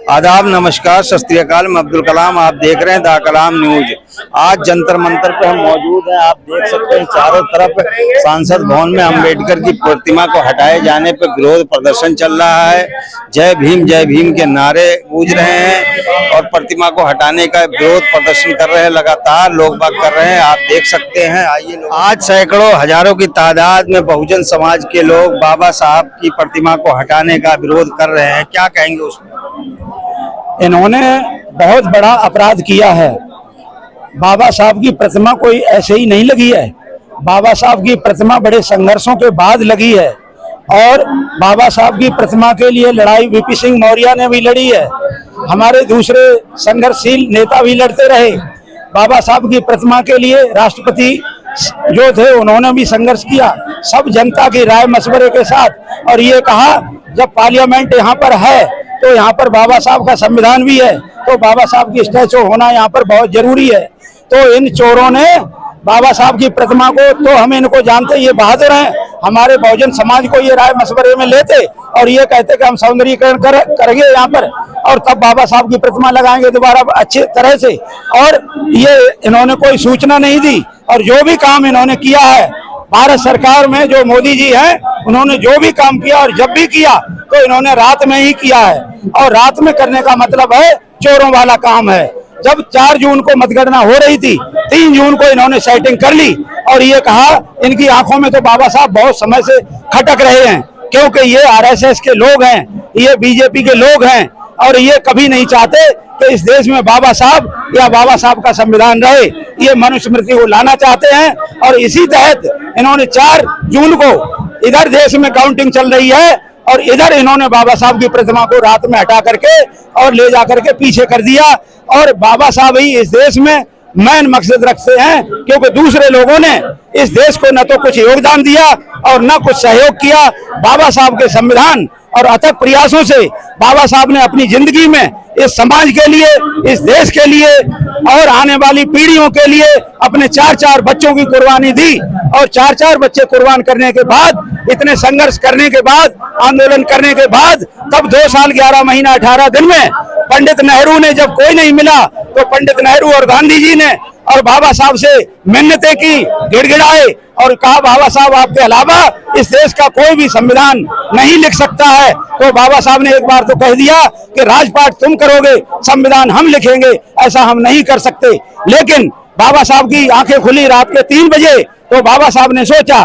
आदाब, नमस्कार, सत श्री अकाल। मैं अब्दुल कलाम, आप देख रहे हैं दा कलाम न्यूज। आज जंतर मंतर पे हम मौजूद हैं। आप देख सकते हैं चारों तरफ सांसद भवन में अम्बेडकर की प्रतिमा को हटाए जाने पर विरोध प्रदर्शन चल रहा है। जय भीम के नारे गूंज रहे हैं और प्रतिमा को हटाने का विरोध प्रदर्शन कर रहे हैं। लगातार लोग बाग कर रहे हैं, आप देख सकते हैं। आइए, आज सैकड़ों हजारों की तादाद में बहुजन समाज के लोग बाबा साहब की प्रतिमा को हटाने का विरोध कर रहे हैं। क्या कहेंगे उसमें? इन्होंने बहुत बड़ा अपराध किया है। बाबा साहब की प्रतिमा कोई ऐसे ही नहीं लगी है। बाबा साहब की प्रतिमा बड़े संघर्षों के बाद लगी है और बाबा साहब की प्रतिमा के लिए लड़ाई वीपी सिंह मौर्य ने भी लड़ी है। हमारे दूसरे संघर्षशील नेता भी लड़ते रहे। बाबा साहब की प्रतिमा के लिए राष्ट्रपति जो थे उन्होंने भी संघर्ष किया, सब जनता की राय मशवरे के साथ। और ये कहा जब पार्लियामेंट यहाँ पर है तो यहाँ पर बाबा साहब का संविधान भी है, तो बाबा साहब की स्टैचू होना यहाँ पर बहुत जरूरी है। तो इन चोरों ने बाबा साहब की प्रतिमा को, तो हम इनको जानते, ये बहादुर हैं, हमारे बहुजन समाज को ये राय मशवरे में लेते और ये कहते कि हम सौंदर्यीकरण करेंगे यहाँ पर और तब बाबा साहब की प्रतिमा लगाएंगे दोबारा अच्छे तरह से। और ये इन्होंने कोई सूचना नहीं दी और जो भी काम इन्होंने किया है भारत सरकार में, जो मोदी जी हैं, उन्होंने जो भी काम किया और जब भी किया तो इन्होंने रात में ही किया है। और रात में करने का मतलब है चोरों वाला काम है। जब 4 जून को मतगणना हो रही थी, 3 जून को इन्होंने सेटिंग कर ली और ये कहा इनकी आंखों में तो बाबा साहब बहुत समय से खटक रहे हैं, क्योंकि ये आरएसएस के लोग हैं, ये बीजेपी के लोग हैं और ये कभी नहीं चाहते कि इस देश में बाबा साहब या बाबा साहब का संविधान रहे। ये मनुस्मृति को लाना चाहते हैं और इसी तहत इन्होंने 4 जून को इधर देश में काउंटिंग चल रही है और इधर इन्होंने बाबा साहब की प्रतिमा को रात में हटा करके और ले जा करके पीछे कर दिया। और बाबा साहब ही इस देश में मेन मकसद रखते हैं, क्योंकि दूसरे लोगों ने इस देश को न तो कुछ योगदान दिया और न कुछ सहयोग किया। बाबा साहब के संविधान और अथक प्रयासों से बाबा साहब ने अपनी जिंदगी में इस समाज के लिए, इस देश के लिए और आने वाली पीढ़ियों के लिए अपने 4-4 बच्चों की कुर्बानी दी। और 4-4 बच्चे कुर्बान करने के बाद, इतने संघर्ष करने के बाद, आंदोलन करने के बाद, तब 2 साल 11 महीना 18 दिन में पंडित नेहरू ने, जब कोई नहीं मिला तो पंडित नेहरू और गांधी जी ने और बाबा साहब से मिन्नतें की, गिड़गिड़ाए और कहा बाबा साहब आपके अलावा इस देश का कोई भी संविधान नहीं लिख सकता है। तो बाबा साहब ने एक बार तो कह दिया कि राजपाट तुम करोगे, संविधान हम लिखेंगे, ऐसा हम नहीं कर सकते। लेकिन बाबा साहब की आंखें खुली रात के 3 बजे, तो बाबा साहब ने सोचा,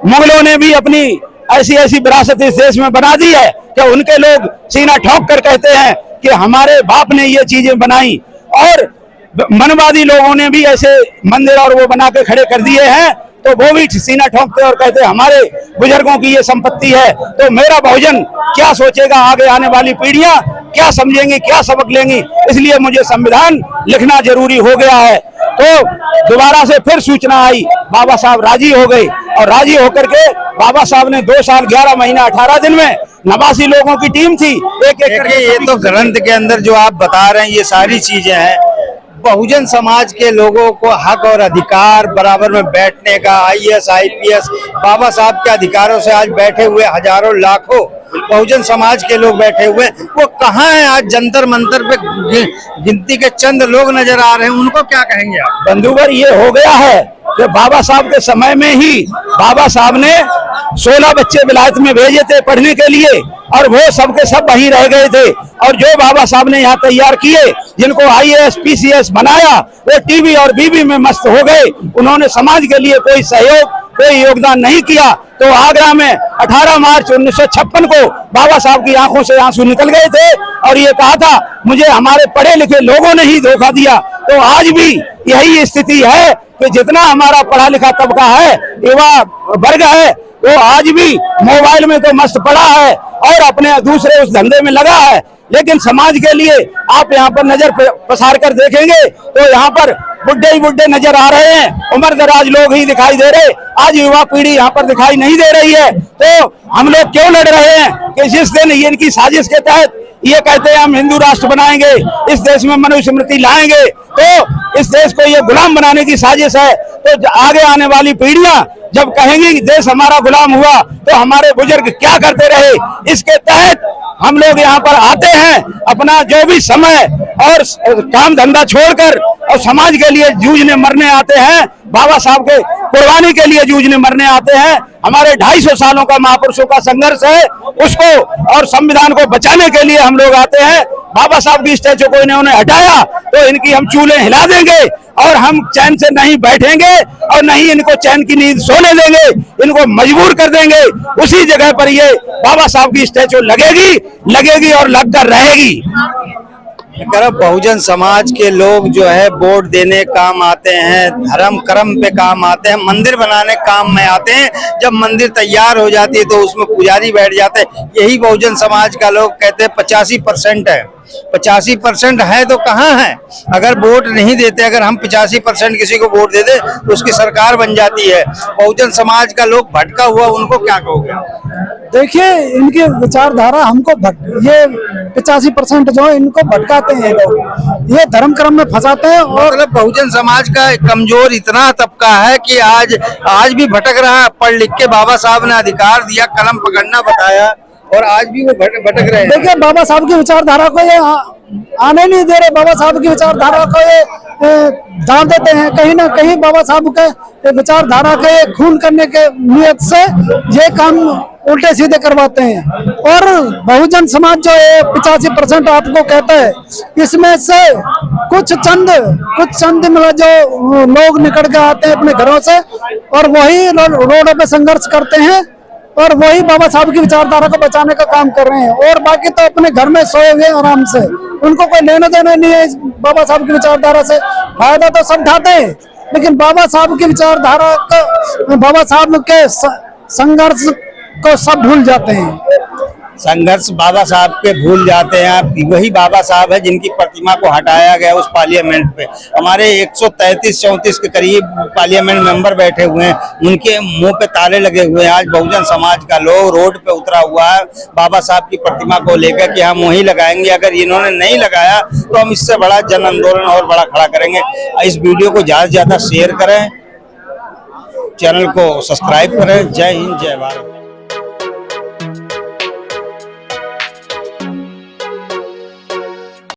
मुगलों ने भी अपनी ऐसी ऐसी विरासत इस देश में बना दी है कि उनके लोग सीना ठोक कर कहते हैं कि हमारे बाप ने ये चीजें बनाई, और मनवादी लोगों ने भी ऐसे मंदिर और वो बना के खड़े कर दिए हैं, तो वो भी सीना ठोंकते और कहते हमारे बुजुर्गों की ये संपत्ति है। तो मेरा बहुजन क्या सोचेगा, आगे आने वाली पीढ़ियां क्या समझेंगी, क्या सबक लेंगी, इसलिए मुझे संविधान लिखना जरूरी हो गया है। तो दोबारा से फिर सूचना आई, बाबा साहब राजी हो गए और राजी होकर के बाबा साहब ने 2 साल 11 महीना 18 दिन में 89 लोगों की टीम थी, एक करके। ये तो ग्रंथ के अंदर जो आप बता रहे हैं ये सारी चीजें हैं। बहुजन समाज के लोगों को हक और अधिकार बराबर में बैठने का, IAS IPS बाबा साहब के अधिकारों से आज बैठे हुए हजारों लाखों बहुजन समाज के लोग बैठे हुए, वो कहाँ हैं? आज जंतर मंतर पे गिनती के चंद लोग नजर आ रहे हैं, उनको क्या कहेंगे आप? बंधुवर, ये हो गया है कि बाबा साहब के समय में ही बाबा साहब ने 16 बच्चे विलायत में भेजे थे पढ़ने के लिए और वो सब के सब वहीं रह गए थे। और जो बाबा साहब ने यहाँ तैयार किए, जिनको IAS PCS बनाया, वो टीवी और बीबी में मस्त हो गए। उन्होंने समाज के लिए कोई सहयोग, कोई योगदान नहीं किया। तो आगरा में 18 मार्च 1956 को बाबा साहब की आंखों से आंसू निकल गए थे और ये कहा था मुझे हमारे पढ़े लिखे लोगों ने ही धोखा दिया। तो आज भी यही स्थिति है कि जितना हमारा पढ़ा लिखा तबका है, युवा वर्ग है, वो आज भी मोबाइल में तो मस्त पड़ा है और अपने दूसरे उस धंधे में लगा है। लेकिन समाज के लिए आप यहाँ पर नजर पसार कर देखेंगे तो यहाँ पर बुड्ढे ही बुड्ढे नजर आ रहे हैं, उम्र दराज लोग ही दिखाई दे रहे। आज युवा पीढ़ी यहाँ पर दिखाई नहीं दे रही है। तो हम लोग क्यों लड़ रहे हैं कि जिस दिन इनकी साजिश के तहत ये कहते हैं हम हिंदू राष्ट्र बनाएंगे, इस देश में मनुस्मृति लाएंगे, तो इस देश को ये गुलाम बनाने की साजिश है। तो आगे आने वाली पीढ़ियां जब कहेंगी कि देश हमारा गुलाम हुआ तो हमारे बुजुर्ग क्या करते रहे, इसके तहत हम लोग यहाँ पर आते हैं, अपना जो भी समय और काम धंधा छोड़कर और समाज के लिए जूझने मरने आते हैं, बाबा साहब के कुर्बानी के लिए जूझने मरने आते हैं। हमारे 250 सालों का महापुरुषों का संघर्ष है, उसको और संविधान को बचाने के लिए हम लोग आते हैं। बाबा साहब की स्टैचू को इन्होंने हटाया तो इनकी हम चूल्हे हिला देंगे और हम चैन से नहीं बैठेंगे और नहीं इनको चैन की नींद सोने देंगे, इनको मजबूर कर देंगे। उसी जगह पर ये बाबा साहब की स्टैचू लगेगी और लगकर रहेगी। बहुजन समाज के लोग जो है वोट देने काम आते हैं, धर्म कर्म पे काम आते हैं, मंदिर बनाने काम में आते हैं। जब मंदिर तैयार हो जाती है तो उसमें पुजारी बैठ जाते हैं। यही बहुजन समाज का लोग कहते हैं 85% है। 85% है तो कहाँ है? अगर वोट नहीं देते, अगर हम 85% किसी को वोट दे दे तो उसकी सरकार बन जाती है। बहुजन समाज का लोग भटका हुआ, उनको क्या कहोगे? देखिए, इनकी विचारधारा हमको ये 85% जो इनको भटकाते हैं लोग, ये धर्म कर्म में फंसाते हैं। और मतलब बहुजन समाज का कमजोर इतना तबका है कि आज भी भटक रहा है। पढ़ लिख के बाबा साहब ने अधिकार दिया, कलम पकड़ना बताया और आज भी वो भटक रहे हैं। देखिए, बाबा साहब की विचारधारा को ये आने नहीं दे रहे। बाबा साहब की विचारधारा को ये दान देते हैं। कहीं ना कहीं बाबा साहब के विचारधारा के खून करने के नियत से ये काम उल्टे सीधे करवाते हैं। और बहुजन समाज जो है 85% आपको कहता है, इसमें से कुछ चंद मतलब जो लोग निकल के आते हैं अपने घरों से और वही रोडों पे संघर्ष करते हैं और वही बाबा साहब की विचारधारा को बचाने का काम कर रहे हैं। और बाकी तो अपने घर में सोए हुए आराम से, उनको कोई लेना देना नहीं है इस बाबा साहब की विचारधारा से। फायदा तो सब उठाते हैं, लेकिन बाबा साहब की विचारधारा को, बाबा साहब के संघर्ष को सब भूल जाते हैं। संघर्ष बाबा साहब के भूल जाते हैं। वही बाबा साहब है जिनकी प्रतिमा को हटाया गया उस पार्लियामेंट पे। हमारे 133-34 के करीब पार्लियामेंट मेंबर बैठे हुए हैं, उनके मुंह पे ताले लगे हुए हैं। आज बहुजन समाज का लोग रोड पे उतरा हुआ है बाबा साहब की प्रतिमा को लेकर कि हम वहीं लगाएंगे। अगर इन्होंने नहीं लगाया तो हम इससे बड़ा जन आंदोलन और बड़ा खड़ा करेंगे। इस वीडियो को ज्यादा से ज्यादा शेयर करें, चैनल को सब्सक्राइब करें। जय हिंद, जय भारत।